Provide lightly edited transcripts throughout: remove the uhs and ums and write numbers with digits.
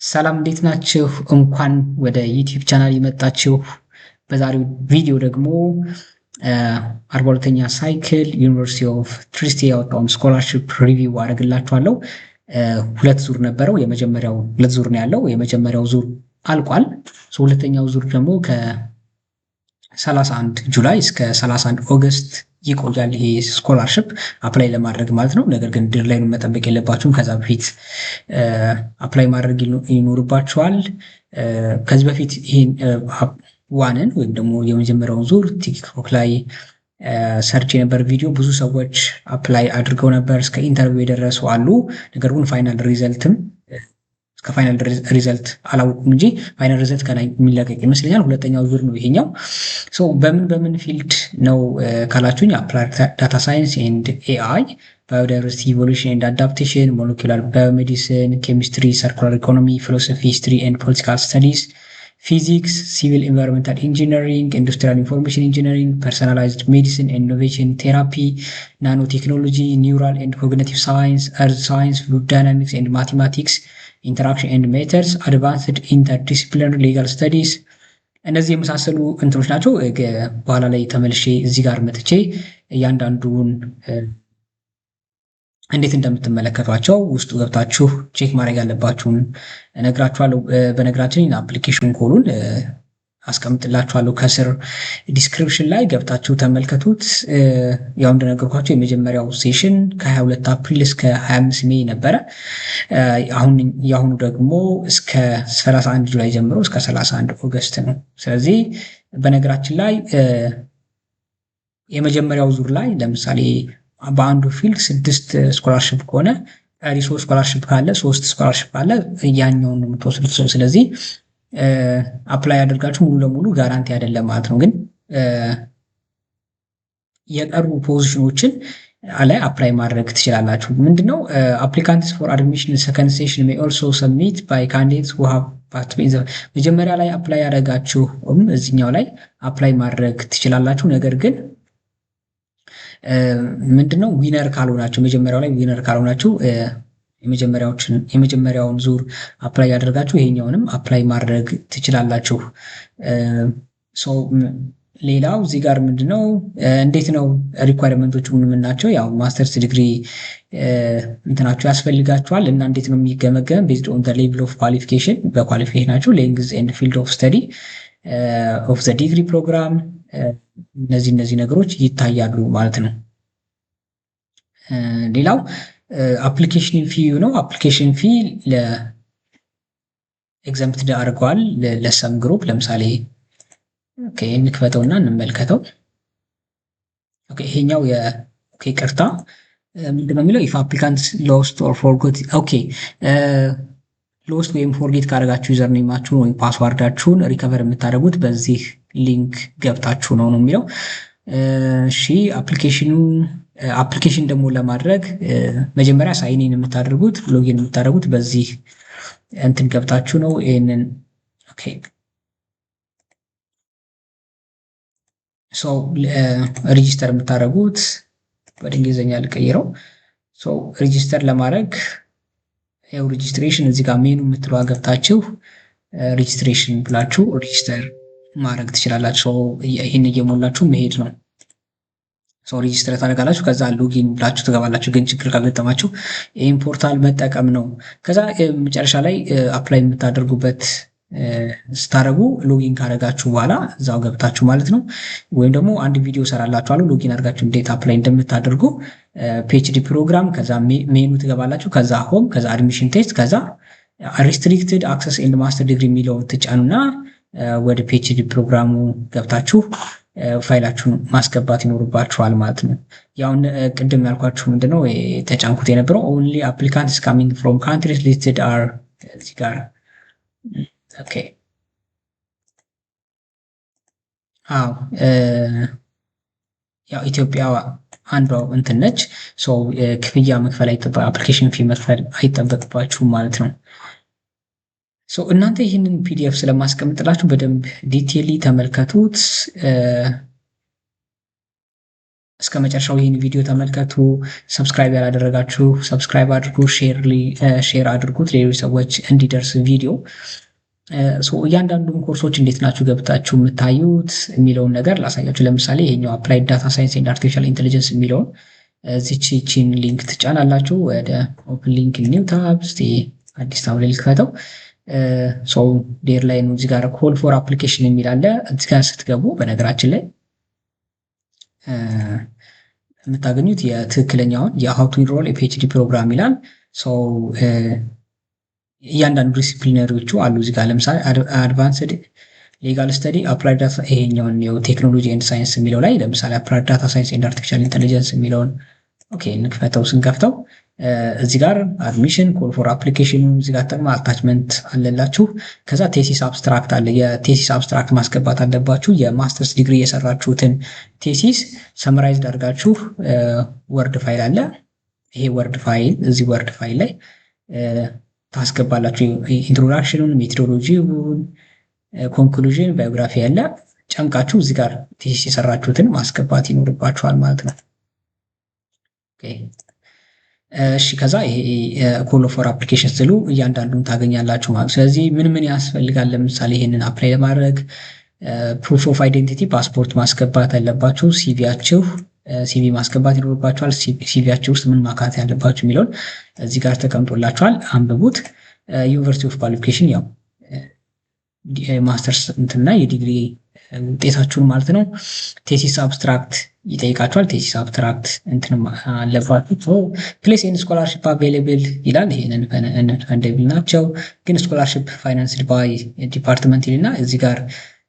ሰላም እንዴት ናችሁ? እንኳን ወደ ዩቲዩብ ቻናል የመጣችሁ። በዛሬው ቪዲዮ ደግሞ 42ኛ ሳይክል ዩኒቨርሲቲ ኦፍ ትሪስቲ ያወጣውን ስኮላርሺፕ ሪቪው አደርግላችኋለሁ። ሁለት ዙር ነበረው። የመጀመሪያው ሁለት ዙር ነው ያለው። የመጀመሪያው ዙር አልቋል። ሁለተኛው ዙር ደግሞ ከ31 ጁላይ እስከ 31 ኦገስት ይቆያል። ይሄ ስኮላርሺፕ አፕላይ ለማድረግ ማለት ነው። ነገር ግን ዴድላይኑን መጠበቅ የለባችሁም። ከዛ በፊት አፕላይ ማድረግ ይኖርባችኋል። ከዚህ በፊት ይሄን ዋንን ወይም ደግሞ የመጀመሪያውን ዙር ቲክቶክ ላይ ሰርች የነበር ቪዲዮ ብዙ ሰዎች አፕላይ አድርገው ነበር። እስከ ኢንተርቪው የደረሱ አሉ። ነገር ግን ፋይናል ሪዘልትም እስከ ፋይናል ሪዘልት አላወቁም እንጂ ፋይናል ሪዘልት ከላይ የሚለቀቅ ይመስለኛል። ሁለተኛው ዙር ነው ይሄኛው። በምን ፊልድ ነው ካላችሁኝ አፕላይድ ዳታ ሳይንስ ኤንድ ኤአይ፣ ባዮዳይቨርሲቲ ኢቮሉሽን ኤንድ አዳፕቴሽን፣ ሞለኪውላር ባዮሜዲሲን፣ ኬሚስትሪ፣ ሰርኩላር ኢኮኖሚ፣ ፊሎሶፊ፣ ሂስትሪ ኤንድ ፖለቲካል ስተዲስ፣ ፊዚክስ፣ ሲቪል ኢንቫይሮንመንታል ኢንጂነሪንግ፣ ኢንዱስትሪያል ኢንፎርሜሽን ኢንጂነሪንግ፣ ፐርሰናላይዝድ ሜዲሲን ኤንድ ኢኖቬሽን ቴራፒ፣ ናኖ ቴክኖሎጂ፣ ኒውራል ኤንድ ኮግኒቲቭ ሳይንስ፣ እርዝ ሳይንስ፣ ፍሉድ ዳይናሚክስ ኤንድ ማቴማቲክስ፣ ኢንተራክሽን ኤንድ ሜተድስ፣ አድቫንስድ ኢንተርዲስፕሊነሪ ሌጋል ስተዲስ። እነዚህ የመሳሰሉ እንትኖች ናቸው። በኋላ ላይ ተመልሼ እዚህ ጋር መጥቼ እያንዳንዱን እንዴት እንደምትመለከቷቸው ውስጡ ገብታችሁ ቼክ ማድረግ ያለባችሁን እነግራችኋለሁ። በነገራችን አፕሊኬሽን ኮሉን አስቀምጥላችኋለሁ ከስር ዲስክሪፕሽን ላይ ገብታችሁ ተመልከቱት። ያው እንደነገርኳችሁ የመጀመሪያው ሴሽን ከ22 አፕሪል እስከ 25 ሜይ ነበረ። የአሁኑ ደግሞ እስከ 31 ጁላይ ጀምሮ እስከ 31 ኦገስት ነው። ስለዚህ በነገራችን ላይ የመጀመሪያው ዙር ላይ ለምሳሌ በአንዱ ፊልድ 6 ስኮላርሽፕ ከሆነ ቀሪ 3 ስኮላርሽፕ ካለ 3 ስኮላርሽፕ ካለ ያኛውን ነው የምትወስዱት። ስለዚህ አፕላይ አድርጋችሁ ሙሉ ለሙሉ ጋራንቲ አይደለም ማለት ነው። ግን የቀሩ ፖዚሽኖችን ላይ አፕላይ ማድረግ ትችላላችሁ። ምንድነው አፕሊካንትስ ፎር አድሚሽን ሰከንድ ሴሽን ሜይ ኦልሶ ሰብሚት ባይ ካንዲዴትስ ሁ ሃቭ መጀመሪያ ላይ አፕላይ ያደረጋችሁም እዚህኛው ላይ አፕላይ ማድረግ ትችላላችሁ። ነገር ግን ምንድነው ዊነር ካልሆናችሁ መጀመሪያው ላይ ዊነር ካልሆናችሁ የመጀመሪያውን ዙር አፕላይ ያደርጋችሁ ይሄኛውንም አፕላይ ማድረግ ትችላላችሁ። ሌላው እዚህ ጋር ምንድነው እንዴት ነው ሪኳየርመንቶቹ ምን ናቸው? ያው ማስተርስ ዲግሪ እንትናችሁ ያስፈልጋችኋል እና እንዴት ነው የሚገመገም? ቤዝድ ኦን ዘ ሌቭል ኦፍ ኳሊፊኬሽን በኳሊፊኬሽናችሁ ሌንግዝ ኤንድ ፊልድ ኦፍ ስተዲ ኦፍ ዘ ዲግሪ ፕሮግራም እነዚህ ነገሮች ይታያሉ ማለት ነው። ሌላው አፕሊኬሽን ፊ ነው። አፕሊኬሽን ፊ ለኤግዛምፕት አድርገዋል ለሰም ግሩፕ። ለምሳሌ ኦኬ እንክፈተውና እንመልከተው። ኦኬ ይሄኛው ይቅርታ ምንድነው የሚለው ኢፍ አፕሊካንትስ ሎስት ኦር ፎርጎት ኦኬ ሎስት ወይም ፎርጌት ካደረጋችሁ ዩዘር ኔማችሁን ወይም ፓስዋርዳችሁን ሪከቨር የምታደርጉት በዚህ ሊንክ ገብታችሁ ነው የሚለው። እሺ አፕሊኬሽን ደግሞ ለማድረግ መጀመሪያ ሳይኒን የምታደርጉት ሎጊን የምታደርጉት በዚህ እንትን ገብታችሁ ነው። ይሄንን ኦኬ ሬጂስተር የምታደርጉት ወደ እንግሊዝኛ ልቀይረው። ሬጂስተር ለማድረግ ያው ሬጂስትሬሽን እዚህ ጋር ሜኑ የምትለዋ ገብታችሁ ሬጂስትሬሽን ብላችሁ ሬጂስተር ማድረግ ትችላላችሁ። ይሄን እየሞላችሁ መሄድ ነው። ሬጂስተር ታደርጋላችሁ። ከዛ ሎጊን ብላችሁ ትገባላችሁ። ግን ችግር ካልገጠማችሁ ይሄን ፖርታል መጠቀም ነው። ከዛ መጨረሻ ላይ አፕላይ የምታደርጉበት ስታደርጉ ሎጊን ካደረጋችሁ በኋላ እዛው ገብታችሁ ማለት ነው። ወይም ደግሞ አንድ ቪዲዮ ሰራላችኋለሁ ሎጊን አድርጋችሁ እንዴት አፕላይ እንደምታደርጉ ፒኤችዲ ፕሮግራም፣ ከዛ ሜኑ ትገባላችሁ። ከዛ ሆም፣ ከዛ አድሚሽን ቴስት፣ ከዛ ሪስትሪክትድ አክሰስ ኤንድ ማስተር ዲግሪ የሚለውን ትጫኑና ወደ ፒኤችዲ ፕሮግራሙ ገብታችሁ ፋይላችሁን ማስገባት ይኖርባችኋል ማለት ነው። ያው ቅድም ያልኳችሁ ምንድነው ተጫንኩት የነበረው ኦንሊ አፕሊካንትስ ካሚንግ ፍሮም ካንትሪስ ሊስትድ አር እዚህ ጋር ኦኬ ያው ኢትዮጵያ አንዷ እንትን ነች። ክፍያ መክፈል አፕሊኬሽን ፊ መክፈል አይጠበቅባችሁም ማለት ነው። እናንተ ይህንን ፒዲኤፍ ስለማስቀምጥላችሁ በደንብ ዲቴይሊ ተመልከቱት። እስከ መጨረሻው ይህን ቪዲዮ ተመልከቱ። ሰብስክራይብ ያላደረጋችሁ ሰብስክራይብ አድርጉ፣ ሼር አድርጉት ሌሎች ሰዎች እንዲደርስ ቪዲዮ። እያንዳንዱን ኮርሶች እንዴት ናችሁ ገብታችሁ የምታዩት የሚለውን ነገር ላሳያችሁ። ለምሳሌ ይሄኛው አፕላይድ ዳታ ሳይንስ ኤንድ አርቲፊሻል ኢንቴሊጀንስ የሚለውን እዚችን ሊንክ ትጫናላችሁ። ወደ ኦፕን ሊንክ ኒው ታብ እስቲ አዲስ ታብ ላይ ልክፈተው። ዴር ላይ ነው እዚህ ጋር ኮል ፎር አፕሊኬሽን የሚል አለ። እዚህ ጋር ስትገቡ በነገራችን ላይ የምታገኙት የትክክለኛውን የሃው ቱ ኢንሮል የፒኤችዲ ፕሮግራም ይላል። እያንዳንዱ ዲሲፕሊነሪዎቹ አሉ እዚህ ጋር ለምሳሌ አድቫንስድ ሌጋል ስተዲ አፕላይድ ዳታ ይሄኛውን ቴክኖሎጂ ኤንድ ሳይንስ የሚለው ላይ ለምሳሌ አፕላይድ ዳታ ሳይንስ ኤንድ አርቲፊሻል ኢንቴሊጀንስ የሚለውን ኦኬ እንክፈተው። ስንከፍተው እዚህ ጋር አድሚሽን ኮል ፎር አፕሊኬሽኑ እዚህ ጋር ተጠቅማ አታችመንት አለላችሁ። ከዛ ቴሲስ አብስትራክት አለ። የቴሲስ አብስትራክት ማስገባት አለባችሁ። የማስተርስ ዲግሪ የሰራችሁትን ቴሲስ ሰመራይዝድ አድርጋችሁ ወርድ ፋይል አለ። ይሄ ወርድ ፋይል እዚህ ወርድ ፋይል ላይ ታስገባላችሁ። ኢንትሮዳክሽኑን፣ ሜቶዶሎጂውን፣ ኮንክሉዥን፣ ባዮግራፊ ያለ ጨምቃችሁ እዚህ ጋር ቴሲስ የሰራችሁትን ማስገባት ይኖርባችኋል ማለት ነው። እሺ ከዛ ይሄ ኮል ፎር አፕሊኬሽን ስሉ እያንዳንዱን ታገኛላችሁ ማለት። ስለዚህ ምን ምን ያስፈልጋል? ለምሳሌ ይሄንን አፕላይ ለማድረግ ፕሩፍ ኦፍ አይዴንቲቲ ፓስፖርት ማስገባት አለባችሁ። ሲቪ ማስገባት ይኖርባችኋል። ሲቪያችሁ ውስጥ ምን ማካተት ያለባችሁ የሚለውን እዚህ ጋር ተቀምጦላችኋል፣ አንብቡት። ዩኒቨርሲቲ ኦፍ ኳሊፊኬሽን ያው ማስተርስ እንትና የዲግሪ ውጤታችሁን ማለት ነው። ቴሲስ አብስትራክት ይጠይቃችኋል። ቴሲስ አብስትራክት እንትን አለባችሁ። ፕሌስ ኤንድ ስኮላርሺፕ አቬይላብል ይላል። ይሄንን ፈንደብል ናቸው ግን ስኮላርሺፕ ፋይናንስድ ባይ ዲፓርትመንት ይልና እዚህ ጋር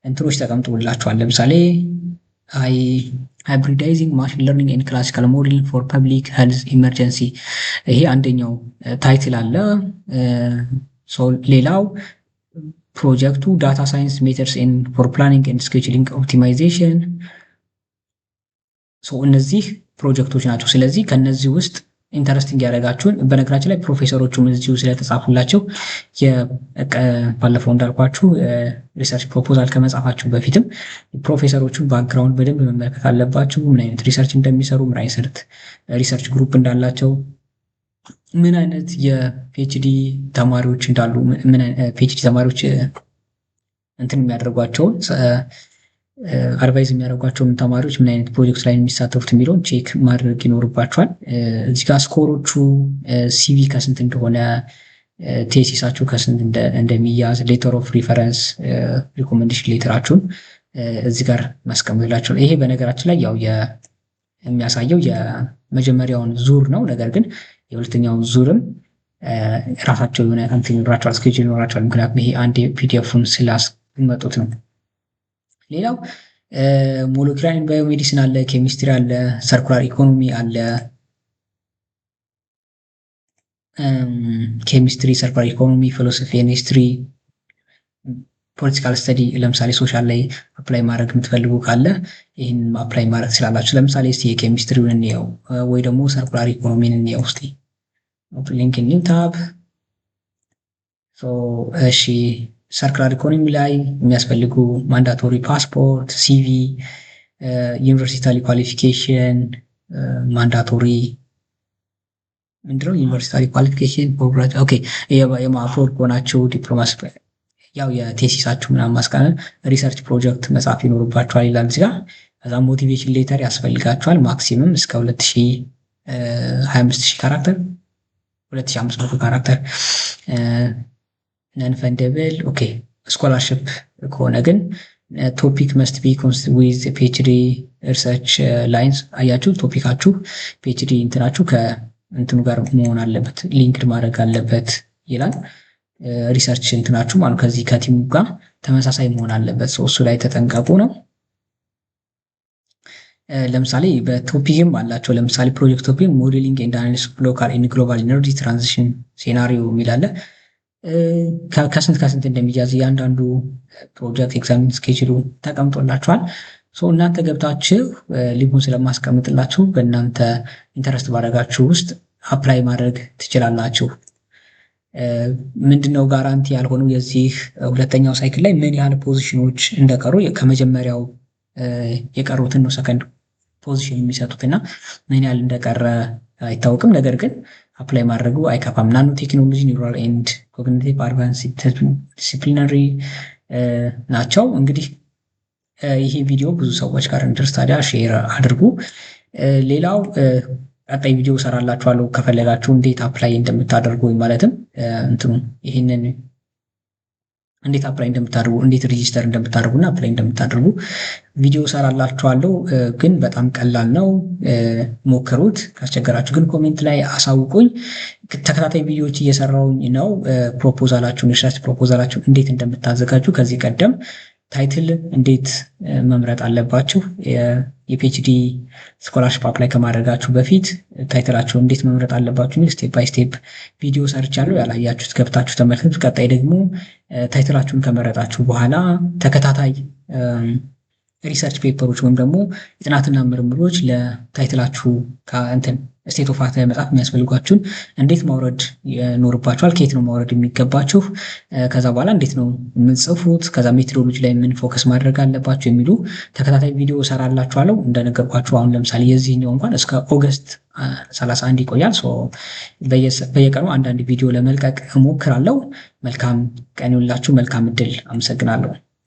እንትኖች ተቀምጦላችኋል። ለምሳሌ ሃይብሪዳይዚንግ ማሽን ለርኒንግ ኤንድ ክላሲካል ሞዴሊንግ ፎር ፐብሊክ ሄልዝ ኢመርጀንሲ ይሄ አንደኛው ታይትል አለ። ሌላው ፕሮጀክቱ ዳታ ሳይንስ ሜተድስ ፎር ፕላኒንግ ኤንድ ስኬጁሊንግ ኦፕቲማይዜሽን። እነዚህ ፕሮጀክቶች ናቸው። ስለዚህ ከነዚህ ውስጥ ኢንተረስቲንግ ያደረጋችሁን በነገራችን ላይ ፕሮፌሰሮቹም እዚሁ ስለተጻፉላቸው ባለፈው እንዳልኳችሁ ሪሰርች ፕሮፖዛል ከመጻፋችሁ በፊትም ፕሮፌሰሮቹን ባክግራውንድ በደንብ መመልከት አለባችሁ። ምን አይነት ሪሰርች እንደሚሰሩ፣ ምን አይነት ሪሰርች ግሩፕ እንዳላቸው፣ ምን አይነት የፒኤችዲ ተማሪዎች እንዳሉ፣ ምን ፒኤችዲ ተማሪዎች እንትን የሚያደርጓቸውን አድቫይዝ የሚያደርጓቸውን ተማሪዎች ምን አይነት ፕሮጀክት ላይ የሚሳተፉት የሚለውን ቼክ ማድረግ ይኖርባቸዋል። እዚህ ጋር ስኮሮቹ ሲቪ ከስንት እንደሆነ፣ ቴሲሳችሁ ከስንት እንደሚያዝ፣ ሌተር ኦፍ ሪፈረንስ ሪኮሜንዴሽን ሌተራችሁን እዚህ ጋር ማስቀመጥላችኋል። ይሄ በነገራችን ላይ ያው የሚያሳየው የመጀመሪያውን ዙር ነው። ነገር ግን የሁለተኛውን ዙርም ራሳቸው የሆነ እንትን ይኖራቸዋል፣ ስኬጁል ይኖራቸዋል። ምክንያቱም ይሄ አንድ ፒዲኤፉን ስላስቀመጡት ነው። ሌላው ሞለኪውላር ባዮሜዲሲን አለ፣ ኬሚስትሪ አለ፣ ሰርኩላር ኢኮኖሚ አለ። ኬሚስትሪ፣ ሰርኩላር ኢኮኖሚ፣ ፊሎሶፊ ኤንድ ሂስትሪ፣ ፖለቲካል ስተዲ ለምሳሌ ሶሻል ላይ አፕላይ ማድረግ የምትፈልጉ ካለ ይህን አፕላይ ማድረግ ትችላላችሁ። ለምሳሌ እስቲ የኬሚስትሪውን እንየው ወይ ደግሞ ሰርኩላር ኢኮኖሚን እንየው እስቲ። ሊንክ ኒው ታብ። እሺ ሰርኩላር ኢኮኖሚ ላይ የሚያስፈልጉ ማንዳቶሪ ፓስፖርት፣ ሲቪ፣ ዩኒቨርሲታሊ ኳሊፊኬሽን ማንዳቶሪ ምንድነው? ዩኒቨርሲታሊ ኳሊፊኬሽን ኦኬ። የማፕሮድ ከሆናችሁ ዲፕሎማሲ ያው የቴሲሳችሁ ምናምን ማስቃነን ሪሰርች ፕሮጀክት መጻፍ ይኖርባችኋል ይላል እዚህ ጋር። ከዛ ሞቲቬሽን ሌተር ያስፈልጋችኋል ማክሲመም እስከ 25000 ካራክተር 2500 ካራክተር። ነን ፈንደብል ኦኬ። ስኮላርሽፕ ከሆነ ግን ቶፒክ መስት ቢ ዊዝ ፒኤችዲ ሪሰርች ላይንስ። አያችሁ ቶፒካችሁ ፒኤችዲ እንትናችሁ ከእንትኑ ጋር መሆን አለበት፣ ሊንክድ ማድረግ አለበት ይላል። ሪሰርች እንትናችሁ ማለት ከዚህ ከቲሙ ጋር ተመሳሳይ መሆን አለበት። እሱ ላይ ተጠንቀቁ ነው። ለምሳሌ በቶፒክም አላቸው። ለምሳሌ ፕሮጀክት ቶፒክ ሞዴሊንግ ኤንድ አናሊሲስ ሎካል ኤንድ ግሎባል ኢነርጂ ትራንዚሽን ሴናሪዮ የሚላለ ከስንት እንደሚያዝ እያንዳንዱ ፕሮጀክት ኤግዛሚን ስኬጁሉ ተቀምጦላችኋል። እናንተ ገብታችሁ ሊንኩን ስለማስቀምጥላችሁ በእናንተ ኢንተረስት ባደረጋችሁ ውስጥ አፕላይ ማድረግ ትችላላችሁ። ምንድነው ጋራንቲ ያልሆነው የዚህ ሁለተኛው ሳይክል ላይ ምን ያህል ፖዚሽኖች እንደቀሩ ከመጀመሪያው የቀሩትን ነው ሰከንድ ፖዚሽን የሚሰጡት እና ምን ያህል እንደቀረ አይታወቅም። ነገር ግን አፕላይ ማድረጉ አይከፋም። ናኖ ቴክኖሎጂ፣ ኒውራል ኤንድ ኮግኒቲቭ አድቫንስ ዲሲፕሊናሪ ናቸው። እንግዲህ ይሄ ቪዲዮ ብዙ ሰዎች ጋር እንዲደርስ ታዲያ ሼር አድርጉ። ሌላው ቀጣይ ቪዲዮ ሰራላችኋለሁ ከፈለጋችሁ እንዴት አፕላይ እንደምታደርጉ ማለትም ይህንን እንዴት አፕላይ እንደምታደርጉ እንዴት ሬጂስተር እንደምታደርጉና አፕላይ እንደምታደርጉ ቪዲዮ ሰራላችኋለሁ። ግን በጣም ቀላል ነው፣ ሞክሩት። ካስቸገራችሁ ግን ኮሜንት ላይ አሳውቁኝ። ተከታታይ ቪዲዮዎች እየሰራውኝ ነው። ፕሮፖዛላችሁን ሪሰርች ፕሮፖዛላችሁን እንዴት እንደምታዘጋጁ ከዚህ ቀደም ታይትል እንዴት መምረጥ አለባችሁ፣ የፒኤችዲ ስኮላርሽፕ አፕላይ ከማድረጋችሁ በፊት ታይትላችሁን እንዴት መምረጥ አለባችሁ የሚል ስቴፕ ባይ ስቴፕ ቪዲዮ ሰርቻለሁ። ያላያችሁት ገብታችሁ ተመልከቱ። ቀጣይ ደግሞ ታይትላችሁን ከመረጣችሁ በኋላ ተከታታይ ሪሰርች ፔፐሮች ወይም ደግሞ የጥናትና ምርምሮች ለታይትላችሁ ስቴት ኦፍ አርት መጽሐፍ የሚያስፈልጓችሁን እንዴት ማውረድ ይኖርባችኋል፣ ከየት ነው ማውረድ የሚገባችሁ፣ ከዛ በኋላ እንዴት ነው የምንጽፉት፣ ከዛ ሜቶዶሎጂ ላይ ምን ፎከስ ማድረግ አለባችሁ የሚሉ ተከታታይ ቪዲዮ ሰራላችኋለሁ። እንደነገርኳችሁ አሁን ለምሳሌ የዚህኛው እንኳን እስከ ኦገስት 31 ይቆያል። በየቀኑ አንዳንድ ቪዲዮ ለመልቀቅ እሞክራለሁ። መልካም ቀን ይሁንላችሁ። መልካም እድል። አመሰግናለሁ።